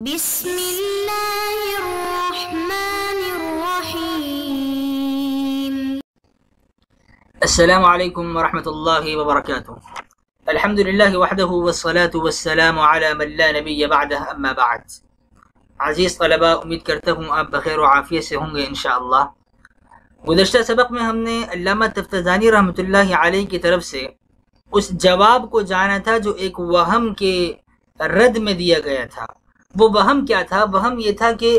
بسم الله الرحمن الرحيم. السلام عليكم ورحمة الله وبركاته. الحمد لله وحده والصلاة والسلام على من لا نبي بعده اما بعد. عزیز طلباء، امید کرتا ہوں آپ بخیر و عافیت سے ہوں گے انشاءاللہ۔ گزشتہ سبق میں ہم نے علامہ تفتزانی رحمۃ اللہ علیہ کی طرف سے اس جواب کو جانا تھا جو ایک وہم کے رد میں دیا گیا تھا۔ وہ وہم کیا تھا؟ وہم یہ تھا کہ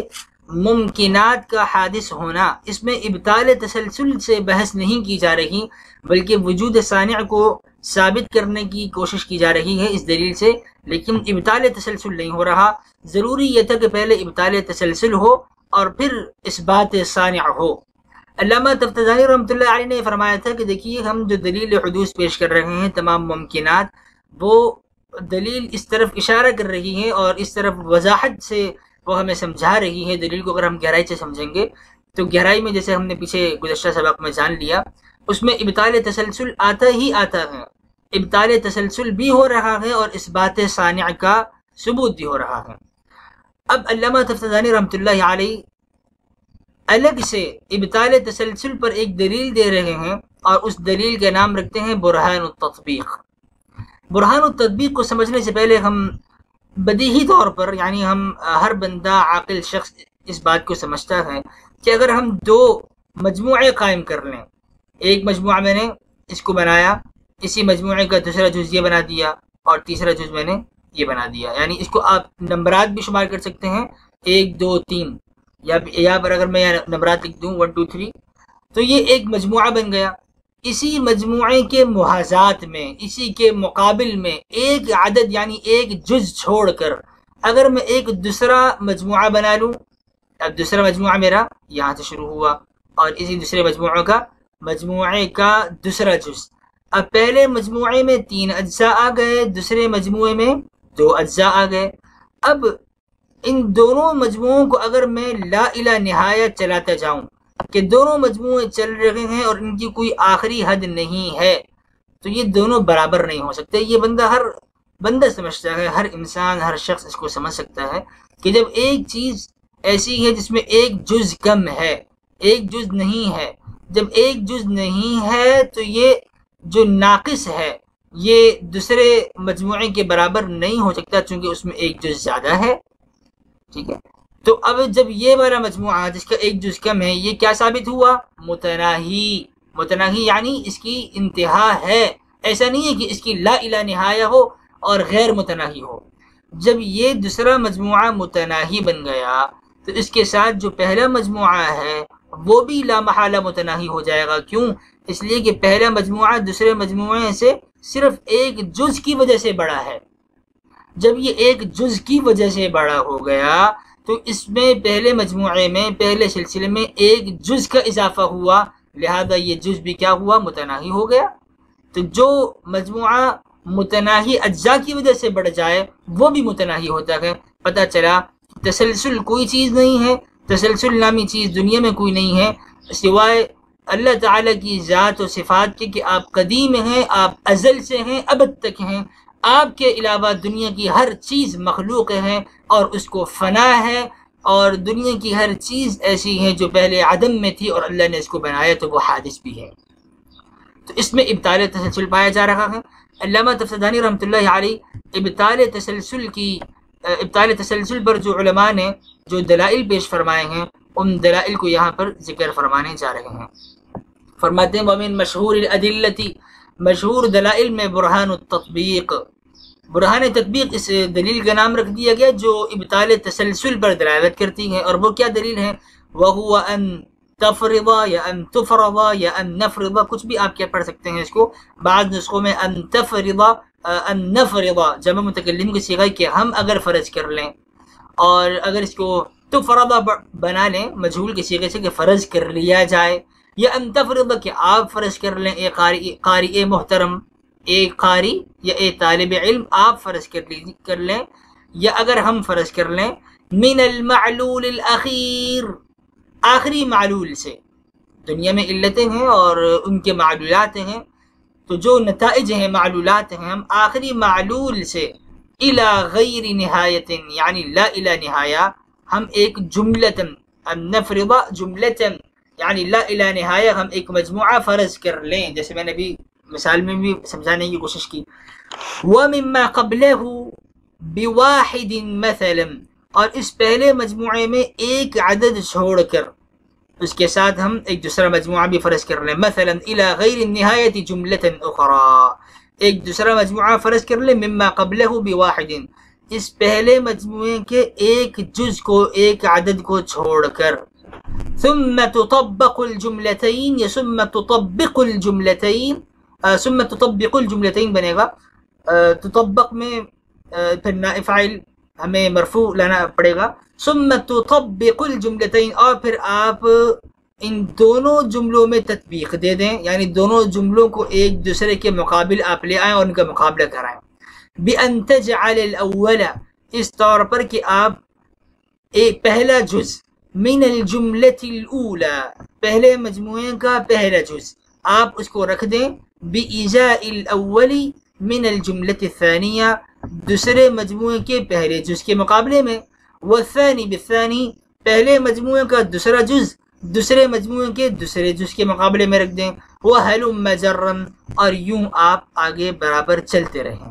ممکنات کا حادث ہونا، اس میں ابطال تسلسل سے بحث نہیں کی جا رہی، بلکہ وجود صانع کو ثابت کرنے کی کوشش کی جا رہی ہے اس دلیل سے، لیکن ابطال تسلسل نہیں ہو رہا۔ ضروری یہ تھا کہ پہلے ابطال تسلسل ہو اور پھر اثبات صانع ہو۔ علامہ تفتزانی رحمۃ اللہ علیہ نے فرمایا تھا کہ دیکھیے، ہم جو دلیل حدوث پیش کر رہے ہیں تمام ممکنات، وہ دلیل اس طرف اشارہ کر رہی ہے اور اس طرف وضاحت سے وہ ہمیں سمجھا رہی ہے۔ دلیل کو اگر ہم گہرائی سے سمجھیں گے تو گہرائی میں، جیسے ہم نے پیچھے گزشتہ سبق میں جان لیا، اس میں ابطال تسلسل آتا ہی آتا ہے، ابطال تسلسل بھی ہو رہا ہے اور اثبات صانع کا ثبوت بھی ہو رہا ہے۔ اب علامہ تفتزانی رحمۃ اللہ علیہ الگ سے ابطال تسلسل پر ایک دلیل دے رہے ہیں اور اس دلیل کا نام رکھتے ہیں برہان التطبیق۔ برہان التطبیق کو سمجھنے سے پہلے ہم بدیہی طور پر، یعنی ہم ہر بندہ عاقل شخص اس بات کو سمجھتا ہے کہ اگر ہم دو مجموعے قائم کر لیں، ایک مجموعہ میں نے اس کو بنایا، اسی مجموعے کا دوسرا جز یہ بنا دیا اور تیسرا جز میں نے یہ بنا دیا، یعنی اس کو آپ نمبرات بھی شمار کر سکتے ہیں، 1 2 3، یا پر اگر میں نمبرات لکھ دوں 1 2 3، تو یہ ایک مجموعہ بن گیا۔ اسی مجموعے کے محاذات میں، اسی کے مقابل میں ایک عدد یعنی ایک جز چھوڑ کر اگر میں ایک دوسرا مجموعہ بنا لوں، اب دوسرا مجموعہ میرا یہاں سے شروع ہوا اور اسی دوسرے مجموعے کا دوسرا جز، اب پہلے مجموعے میں 3 اجزاء آ گئے، دوسرے مجموعے میں 2 اجزاء آ گئے۔ اب ان دونوں مجموعوں کو اگر میں لا الہ نہایت چلاتا جاؤں کہ دونوں مجموعے چل رہے ہیں اور ان کی کوئی آخری حد نہیں ہے، تو یہ دونوں برابر نہیں ہو سکتے۔ یہ ہر بندہ سمجھتا ہے، ہر انسان، ہر شخص اس کو سمجھ سکتا ہے کہ جب ایک چیز ایسی ہے جس میں ایک جز کم ہے، ایک جز نہیں ہے، جب ایک جز نہیں ہے تو یہ جو ناقص ہے یہ دوسرے مجموعے کے برابر نہیں ہو سکتا، چونکہ اس میں ایک جز زیادہ ہے۔ ٹھیک ہے، تو اب جب یہ والا مجموعہ جس کا ایک جز کم ہے، یہ کیا ثابت ہوا؟ متناہی۔ متناہی یعنی اس کی انتہا ہے، ایسا نہیں ہے کہ اس کی لا الہ نہایہ ہو اور غیر متناہی ہو۔ جب یہ دوسرا مجموعہ متناہی بن گیا تو اس کے ساتھ جو پہلا مجموعہ ہے وہ بھی لا محالہ متناہی ہو جائے گا۔ کیوں؟ اس لیے کہ پہلا مجموعہ دوسرے مجموعے سے صرف ایک جز کی وجہ سے بڑا ہے۔ جب یہ ایک جز کی وجہ سے بڑا ہو گیا تو اس میں پہلے مجموعے میں، پہلے سلسلے میں ایک جز کا اضافہ ہوا، لہذا یہ جز بھی کیا ہوا؟ متناہی ہو گیا۔ تو جو مجموعہ متناہی اجزاء کی وجہ سے بڑھ جائے وہ بھی متناہی ہوتا ہے۔ پتہ چلا تسلسل کوئی چیز نہیں ہے، تسلسل نامی چیز دنیا میں کوئی نہیں ہے سوائے اللہ تعالیٰ کی ذات و صفات کے، کہ آپ قدیم ہیں، آپ ازل سے ہیں، ابد تک ہیں، آپ کے علاوہ دنیا کی ہر چیز مخلوق ہے اور اس کو فنا ہے، اور دنیا کی ہر چیز ایسی ہے جو پہلے عدم میں تھی اور اللہ نے اس کو بنایا تو وہ حادث بھی ہے۔ تو اس میں ابطال تسلسل پایا جا رہا ہے۔ علامہ تفتزانی رحمۃ اللہ علیہ ابطال تسلسل پر جو علماء نے جو دلائل پیش فرمائے ہیں، ان دلائل کو یہاں پر ذکر فرمانے جا رہے ہیں۔ فرماتے ہیں وَمِن مشہور الادلۃ، مشہور دلائل میں برہان التطبیق، برہان تطبیق اس دلیل کا نام رکھ دیا گیا جو ابطال تسلسل پر دلالت کرتی ہے۔ اور وہ کیا دلیل ہے؟ وَهُوَ أَن تفرض یا ان تفرض یا ان نفرض، کچھ بھی آپ کیا پڑھ سکتے ہیں اس کو۔ بعض نسخوں میں ان تفرض، ان نفرض جمع متکلم کی صیغہ کہ ہم اگر فرض کر لیں، اور اگر اس کو تفرض بنا لیں مجہول کی صیغے سے کہ فرض کر لیا جائے، یا ان تفرض کہ آپ فرض کر لیں، ایک قاری محترم، ایک قاری یا ایک طالب علم آپ فرض کر لیں، یا اگر ہم فرض کر لیں من المعلول الاخیر، آخری معلول سے۔ دنیا میں علتیں ہیں اور ان کے معلولات ہیں، تو جو نتائج ہیں، معلولات ہیں، ہم آخری معلول سے الا غیر نہایت یعنی لا الا نہایا، ہم ایک جملتن ان نفرض جملتن یعنی لا الا نہایا ہم ایک مجموعہ فرض کر لیں، جیسے میں نے بھی مثال میں بھی سمجھانے کی کوشش کی. ومما قبلہ بواحد مثلا، اور اس پہلے مجموعے میں ایک عدد چھوڑ کر اس کے ساتھ ہم ایک دوسرا مجموعہ بھی فرض کر لیں. مثلا الى غیر النہایت جملة اخرى، ایک دوسرا مجموعہ فرض کر لیں مما قبلہ بواحد، اس پہلے مجموعے کے ایک جز کو ایک عدد کو چھوڑ کر. ثم تطبق الجملتين یا ثم تطبق الجملتين، ثم تطبق الجملتين بنے گا. تطبق میں پھر نائب فاعل ہمیں مرفوع لانا پڑے گا. ثم تطبق الجملتين، اور پھر آپ ان دونوں جملوں میں تطبیق دے دیں، یعنی دونوں جملوں کو ایک دوسرے کے مقابل آپ لے آئیں اور ان کا مقابلہ کرائیں. بأن تجعل الأول، اس طور پر کہ آپ ایک پہلا جز من الجملة الأولى، پہلے مجموعے کا پہلا جز آپ اس کو رکھ دیں بإزاء الأول من الجملة الثانية، دوسرے مجموعے کے پہلے جز کے مقابلے میں. والثانی بالثانی، پہلے مجموعے کا دوسرا جز دوسرے مجموعے کے دوسرے جز کے مقابلے میں رکھ دیں. وهلم جرا، اور یوں آپ آگے برابر چلتے رہیں.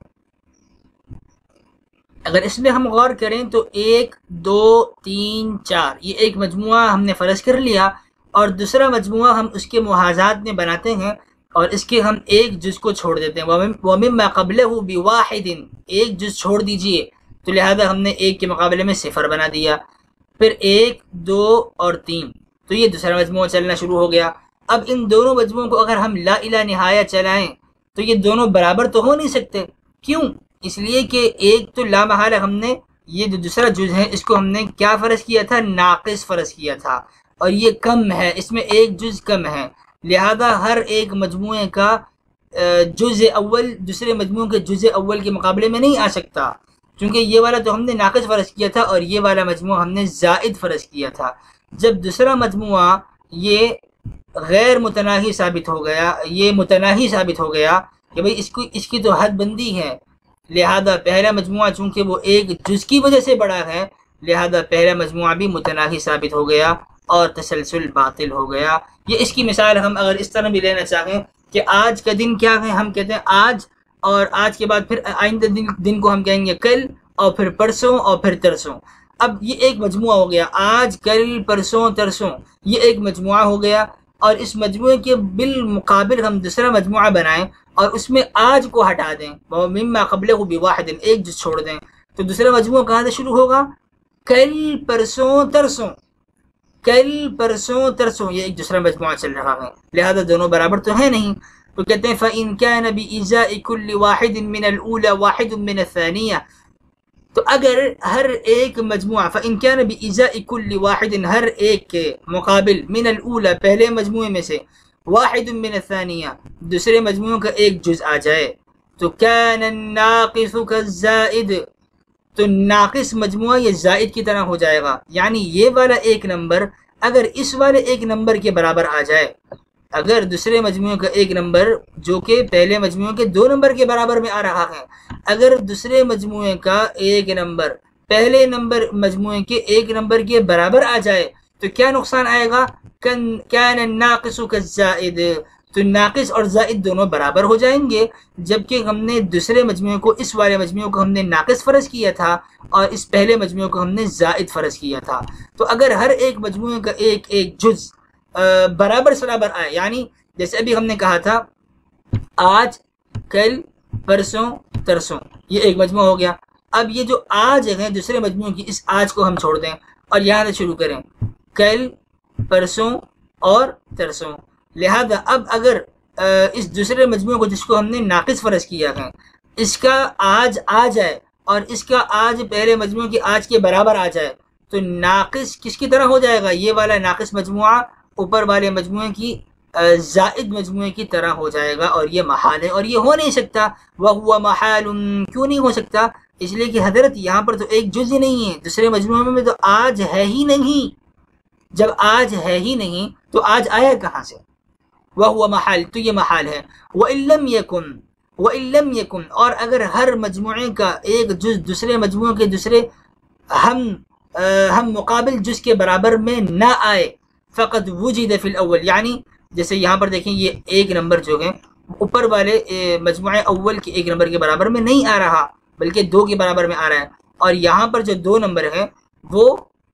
اگر اس میں ہم غور کریں تو 1 2 3 4 یہ ایک مجموعہ ہم نے فرض کر لیا، اور دوسرا مجموعہ ہم اس کے محاذات میں بناتے ہیں اور اس کے ہم ایک جز کو چھوڑ دیتے ہیں. ومما قبلہ بواحد، ایک جز چھوڑ دیجئے، تو لہذا ہم نے ایک کے مقابلے میں 0 بنا دیا. پھر 1 2 اور 3، تو یہ دوسرا مجموعہ چلنا شروع ہو گیا. اب ان دونوں مجموعوں کو اگر ہم لا الہ نہایہ چلائیں تو یہ دونوں برابر تو ہو نہیں سکتے. کیوں؟ اس لیے کہ ایک تو لا محالہ ہم نے یہ جو دوسرا جز ہے اس کو ہم نے کیا فرض کیا تھا؟ ناقص فرض کیا تھا، اور یہ کم ہے، اس میں ایک جز کم ہے. لہذا ہر ایک مجموعے کا جز اول دوسرے مجموعے کے جز اول کے مقابلے میں نہیں آ سکتا، چونکہ یہ والا تو ہم نے ناقص فرض کیا تھا اور یہ والا مجموعہ ہم نے زائد فرض کیا تھا. جب دوسرا مجموعہ یہ غیر متناہی ثابت ہو گیا، یہ متناہی ثابت ہو گیا کہ بھئی اس کی تو حد بندی ہے، لہذا پہلا مجموعہ چونکہ وہ ایک جز کی وجہ سے بڑا ہے، لہذا پہلا مجموعہ بھی متناہی ثابت ہو گیا اور تسلسل باطل ہو گیا. یہ اس کی مثال ہم اگر اس طرح بھی لینا چاہیں کہ آج کا دن کیا ہے، ہم کہتے ہیں آج، اور آج کے بعد پھر آئندہ دن کو ہم کہیں گے کل، اور پھر پرسوں، اور پھر ترسوں. اب یہ ایک مجموعہ ہو گیا، آج کل پرسوں ترسوں، یہ ایک مجموعہ ہو گیا. اور اس مجموعے کے بالمقابل ہم دوسرا مجموعہ بنائیں اور اس میں آج کو ہٹا دیں، مما قبلہ بواحد، ایک جز چھوڑ دیں، تو دوسرا مجموعہ کہاں سے شروع ہوگا؟ کل پرسوں ترسوں، کل پرسوں ترسوں، یہ ایک دوسرا مجموعہ چل رہا ہے. لہذا دونوں برابر تو ہے نہیں. تو کہتے ہیں فَإِن كَانَ بِإِزَاءِ كُلِّ وَاحِدٍ مِّنَ الْأُولَى وَاحِدٌ مِّنَ الثَّانِيَةِ، تو اگر ہر ایک مجموعہ فَإِن كَانَ بِإِزَاءِ كُلِّ وَاحِدٍ، ہر ایک کے مقابل من الأولى پہلے مجموعے میں سے واحد من الثانیہ دوسرے مجموعوں کا ایک جز آ جائے، تو كَانَ النَّاقِصُ كَالزَّائِدِ، تو ناقص مجموعہ یہ زائد کی طرح ہو جائے گا. یعنی یہ والا ایک نمبر اگر اس والے ایک نمبر کے برابر آ جائے، اگر دوسرے مجموعے کا ایک نمبر جو کہ پہلے مجموعے کے 2 نمبر کے برابر میں آ رہا ہے، اگر دوسرے مجموعے کا ایک نمبر پہلے مجموعے کے ایک نمبر کے برابر آ جائے تو کیا نقصان آئے گا؟ كَانَ النَّاقِصُ كَالزَّائِدِ، تو ناقص اور زائد دونوں برابر ہو جائیں گے، جبکہ ہم نے دوسرے مجموعے کو، اس والے مجموعے کو ہم نے ناقص فرض کیا تھا اور اس پہلے مجموعے کو ہم نے زائد فرض کیا تھا. تو اگر ہر ایک مجموعے کا ایک جز برابر سرابر آئے، یعنی جیسے ابھی ہم نے کہا تھا آج کل پرسوں ترسوں، یہ ایک مجموعہ ہو گیا. اب یہ جو آج ہے دوسرے مجموعے کی، اس آج کو ہم چھوڑ دیں اور یہاں سے شروع کریں کل پرسوں اور ترسوں. لہذا اب اگر اس دوسرے مجموعے کو جس کو ہم نے ناقص فرض کیا ہے، اس کا آج آ جائے اور اس کا آج پہلے مجموعے کی آج کے برابر آ جائے، تو ناقص کس کی طرح ہو جائے گا؟ یہ والا ناقص مجموعہ اوپر والے مجموعے کی زائد مجموعے کی طرح ہو جائے گا، اور یہ محال ہے اور یہ ہو نہیں سکتا. وَهُوَ مَحَالٌ، کیوں نہیں ہو سکتا؟ اس لیے کہ حضرت یہاں پر تو ایک جز ہی نہیں ہے، دوسرے مجموعے میں تو آج ہے ہی نہیں. جب آج ہے ہی نہیں تو آج آیا کہاں سے؟ وَهُوَ محال، تو یہ محال ہے. وَإِن لَمْ يَكُنْ، وَإِن لَمْ يَكُنْ اور اگر ہر مجموعے کا ایک جز دوسرے مجموعے کے دوسرے ہم مقابل جز کے برابر میں نہ آئے فقط وجد فی الاول، یعنی جیسے یہاں پر دیکھیں یہ ایک نمبر جو ہے اوپر والے مجموعہ اول کے ایک نمبر کے برابر میں نہیں آ رہا بلکہ 2 کے برابر میں آ رہا ہے، اور یہاں پر جو 2 نمبر ہے وہ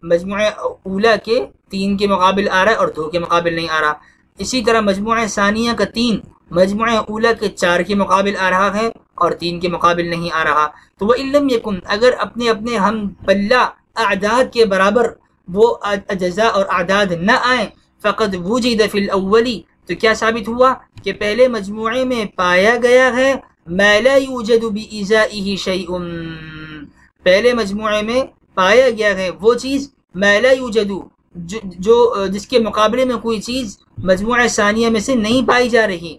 مجموعہ اولا کے 3 کے مقابل آ رہا ہے اور 2 کے مقابل نہیں آ رہا۔ اسی طرح مجموعہ ثانیہ کا 3 مجموعہ اولا کے 4 کے مقابل آ رہا ہے اور 3 کے مقابل نہیں آ رہا۔ تو وہ علم یکن اگر اپنے اپنے ہم پلہ اعداد کے برابر وہ اجزاء اور اعداد نہ آئیں فقط وجد فی الاولی، تو کیا ثابت ہوا کہ پہلے مجموعے میں پایا گیا ہے ما لا یوجد بإزائہ شیء، پہلے مجموعے میں پایا گیا ہے وہ چیز ما لا یوجد جو جس کے مقابلے میں کوئی چیز مجموعہ ثانیہ میں سے نہیں پائی جا رہی۔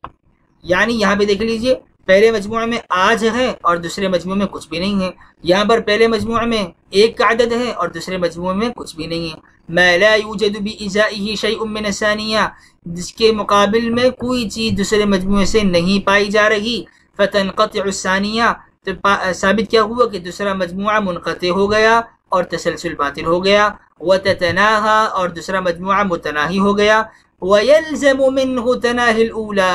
یعنی یہاں پہ دیکھ لیجئے پہلے مجموعے میں آج ہے اور دوسرے مجموعے میں کچھ بھی نہیں ہے، یہاں پر پہلے مجموعے میں 1 کا عدد ہے اور دوسرے مجموعے میں کچھ بھی نہیں ہے۔ ما لا یوجد بإزائہ شیء من الثانیہ، جس کے مقابل میں کوئی چیز دوسرے مجموعے سے نہیں پائی جا رہی، فتنقطع الثانیہ، تو ثابت کیا ہوا کہ دوسرا مجموعہ منقطع ہو گیا اور تسلسل باطل ہو گیا، وتتناہا اور دوسرا مجموعہ متناہی ہو گیا، وَيَلْزَمُ مِنْهُ تَنَاهِ الْأُولَى،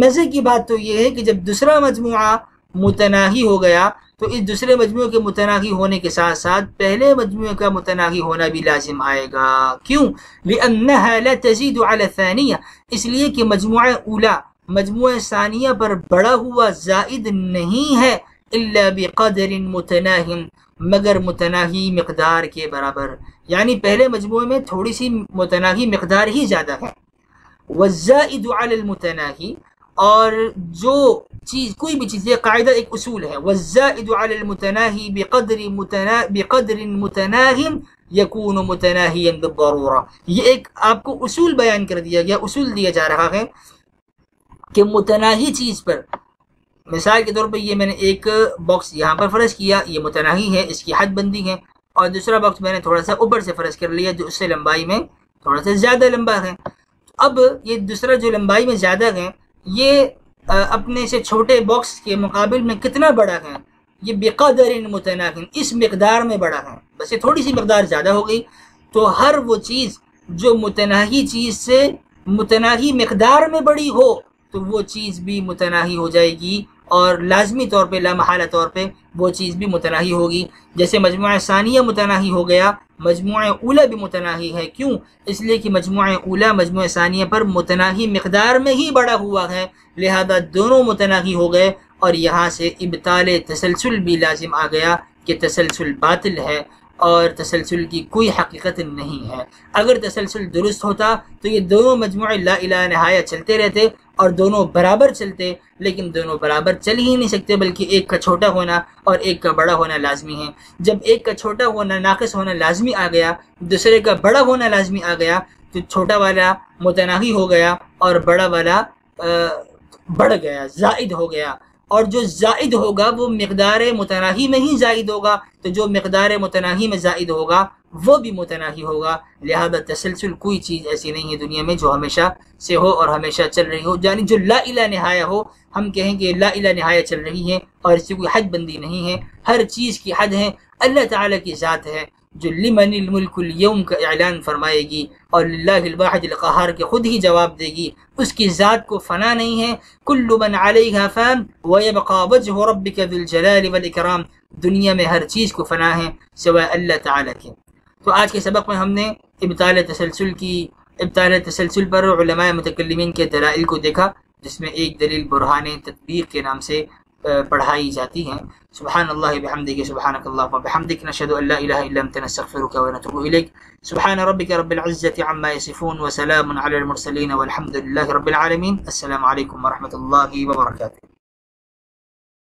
مزے کی بات تو یہ ہے کہ جب دوسرا مجموعہ متناہی ہو گیا تو اس دوسرے مجموعے کے متناہی ہونے کے ساتھ ساتھ پہلے مجموعے کا متناہی ہونا بھی لازم آئے گا۔ کیوں؟ لِأَنَّهَا لَا تَزِيدُ عَلَى الثَّانِيَةِ، اس لیے کہ مجموعہ اولا مجموعہ ثانیہ پر بڑا ہوا زائد نہیں ہے الا بقدر متناہ، مگر متناہی مقدار کے برابر، یعنی پہلے مجموعے میں تھوڑی سی متناہی مقدار ہی زیادہ ہے۔ والزائد علی المتناہی، اور جو چیز کوئی بھی چیز، یہ قاعدہ ایک اصول ہے، والزائد علی المتناہی بقدر متناہ یکون متناہیا بالضرورہ، یہ ایک آپ کو اصول بیان کر دیا گیا، اصول دیا جا رہا ہے کہ متناہی چیز پر، مثال کے طور پر یہ میں نے ایک باکس یہاں پر فرض کیا، یہ متناہی ہے، اس کی حد بندی ہے، اور دوسرا باکس میں نے تھوڑا سا اوپر سے فرض کر لیا جو اس سے لمبائی میں تھوڑا سا زیادہ لمبا ہے۔ اب یہ دوسرا جو لمبائی میں زیادہ ہے یہ اپنے سے چھوٹے باکس کے مقابل میں کتنا بڑا ہے؟ یہ بقدر متناہ، اس مقدار میں بڑا ہے، بس یہ تھوڑی سی مقدار زیادہ ہو گئی۔ تو ہر وہ چیز جو متناہی چیز سے متناہی مقدار میں بڑی ہو تو وہ چیز بھی متناہی ہو جائے گی، اور لازمی طور پہ لامحالہ طور پہ وہ چیز بھی متناہی ہوگی۔ جیسے مجموعہ ثانیہ متناہی ہو گیا، مجموعہ اولا بھی متناہی ہے۔ کیوں؟ اس لیے کہ مجموعہ اولا مجموعہ ثانیہ پر متناہی مقدار میں ہی بڑا ہوا ہے، لہذا دونوں متناہی ہو گئے، اور یہاں سے ابطال تسلسل بھی لازم آ گیا کہ تسلسل باطل ہے اور تسلسل کی کوئی حقیقت نہیں ہے۔ اگر تسلسل درست ہوتا تو یہ دونوں مجموعے لا الہ نہایہ چلتے رہتے اور دونوں برابر چلتے، لیکن دونوں برابر چل ہی نہیں سکتے، بلکہ ایک کا چھوٹا ہونا اور ایک کا بڑا ہونا لازمی ہے۔ جب ایک کا چھوٹا ہونا ناقص ہونا لازمی آ گیا، دوسرے کا بڑا ہونا لازمی آ گیا، تو چھوٹا والا متناہی ہو گیا اور بڑا والا بڑھ گیا، زائد ہو گیا، اور جو زائد ہوگا وہ مقدار متناہی میں ہی زائد ہوگا، تو جو مقدار متناہی میں زائد ہوگا وہ بھی متناہی ہوگا۔ لہذا تسلسل کوئی چیز ایسی نہیں ہے دنیا میں جو ہمیشہ سے ہو اور ہمیشہ چل رہی ہو، یعنی جو لا الہ نہایہ ہو، ہم کہیں کہ لا الہ نہایہ چل رہی ہے اور اس کی کوئی حد بندی نہیں ہے، ہر چیز کی حد ہے۔ اللہ تعالیٰ کی ذات ہے جو لمن الملک اليوم کا اعلان فرمائے گی اور للہ الواحد القہار کے خود ہی جواب دے گی، اس کی ذات کو فنا نہیں ہے۔ کل من علیہا فان ویبقى وجہ ربک ذو الجلال والاکرام، دنیا میں ہر چیز کو فنا ہے سوائے اللہ تعالیٰ کے۔ تو آج کے سبق میں ہم نے ابطال تسلسل پر علماء متکلمین کے دلائل کو دیکھا، جس میں ایک دلیل برہان تطبیق کے نام سے پڑھائی جاتی ہیں۔ سبحان اللہ بحمدہ، سبحانک اللہم وبحمدک، نشہد ان لا الہ الا انت، نستغفرک ونتوب الیک۔ سبحان ربک رب العزة عما یصفون وسلام علی المرسلین والحمد للہ رب العالمین۔ السلام علیکم ورحمۃ اللہ وبرکاتہ۔